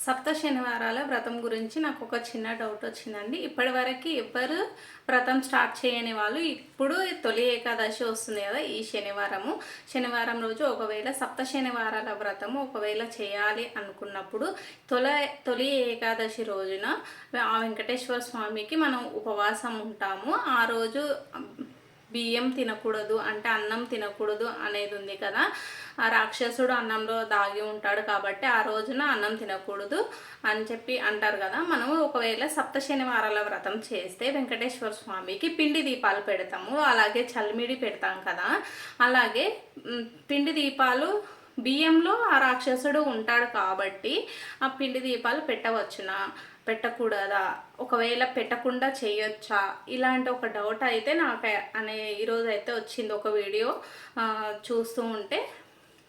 సప్త శనివారాల వ్రతం గురించి నాకు ఒక చిన్న డౌట్ వచ్చిందండి. ఇప్పటివరకు ఎవ్వరు వ్రతం స్టార్ట్ చేయని వాళ్ళు ఇప్పుడు తొలి ఏకాదశి వస్తుంది కదా, ఈ శనివారం రోజు ఒకవేళ సప్త శనివారాల వ్రతము ఒకవేళ చేయాలి అనుకున్నప్పుడు తొలి ఏకాదశి రోజున ఆ వెంకటేశ్వర స్వామికి మనం ఉపవాసం ఉంటాము. ఆ రోజు బియ్యం తినకూడదు, అంటే అన్నం తినకూడదు అనేది ఉంది కదా. ఆ రాక్షసుడు అన్నంలో దాగి ఉంటాడు కాబట్టి ఆ రోజున అన్నం తినకూడదు అని చెప్పి అంటారు కదా. మనము ఒకవేళ సప్త శనివారాల వ్రతం చేస్తే వెంకటేశ్వర స్వామికి పిండి దీపాలు పెడతాము, అలాగే చల్మిడి పెడతాం కదా. అలాగే పిండి దీపాలు బియ్యంలో ఆ రాక్షసుడు ఉంటాడు కాబట్టి ఆ పిండి దీపాలు పెట్టకూడదా, ఒకవేళ పెట్టకుండా చేయొచ్చా, ఇలాంటి ఒక డౌట్ అయితే నాకు ఈరోజు అయితే వచ్చింది. ఒక వీడియో చూస్తూ ఉంటే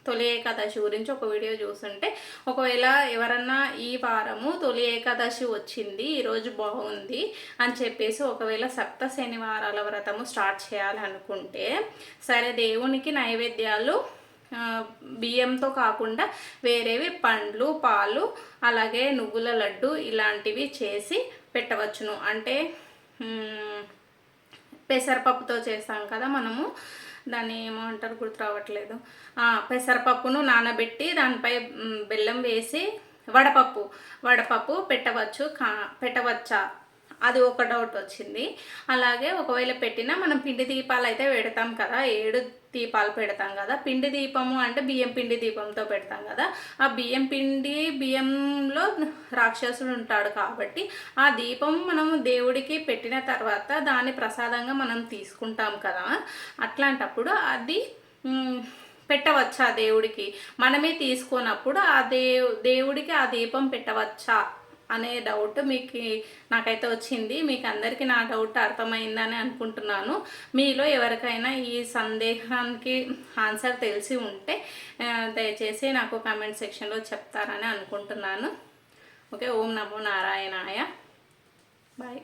తొలి ఏకాదశి గురించి ఒక వీడియో చూస్తుంటే, ఒకవేళ ఎవరన్నా ఈ వారము తొలి ఏకాదశి వచ్చింది, ఈరోజు బాగుంది అని చెప్పేసి ఒకవేళ సప్త శనివారాల వ్రతము స్టార్ట్ చేయాలనుకుంటే, సరే దేవునికి నైవేద్యాలు బియ్యంతో కాకుండా వేరేవి పండ్లు, పాలు, అలాగే నువ్వుల లడ్డు ఇలాంటివి చేసి పెట్టవచ్చును. అంటే పెసరపప్పుతో చేస్తాం కదా మనము, దాన్ని ఏమంటారు గుర్తు రావట్లేదు. పెసరపప్పును నానబెట్టి దానిపై బెల్లం వేసి వడపప్పు పెట్టవచ్చా, అది ఒక డౌట్ వచ్చింది. అలాగే ఒకవేళ పెట్టినా మనం పిండి దీపాలు అయితే పెడతాం కదా, 7 దీపాలు పెడతాం కదా. పిండి దీపము అంటే బియ్యం పిండి దీపంతో పెడతాం కదా. ఆ బియ్యంలో రాక్షసుడు ఉంటాడు కాబట్టి ఆ దీపం మనం దేవుడికి పెట్టిన తర్వాత దాన్ని ప్రసాదంగా మనం తీసుకుంటాం కదా. అట్లాంటప్పుడు అది పెట్టవచ్చా దేవుడికి, మనమే తీసుకున్నప్పుడు ఆ దేవుడికి ఆ దీపం పెట్టవచ్చా అనే డౌట్ నాకైతే వచ్చింది. మీకు అందరికీ నా డౌట్ అర్థమైందని అనుకుంటున్నాను. మీలో ఎవరికైనా ఈ సందేహానికి ఆన్సర్ తెలిసి ఉంటే దయచేసి నాకు కామెంట్ సెక్షన్లో చెప్తారని అనుకుంటున్నాను. ఓకే, ఓం నమో నారాయణాయ. బాయ్.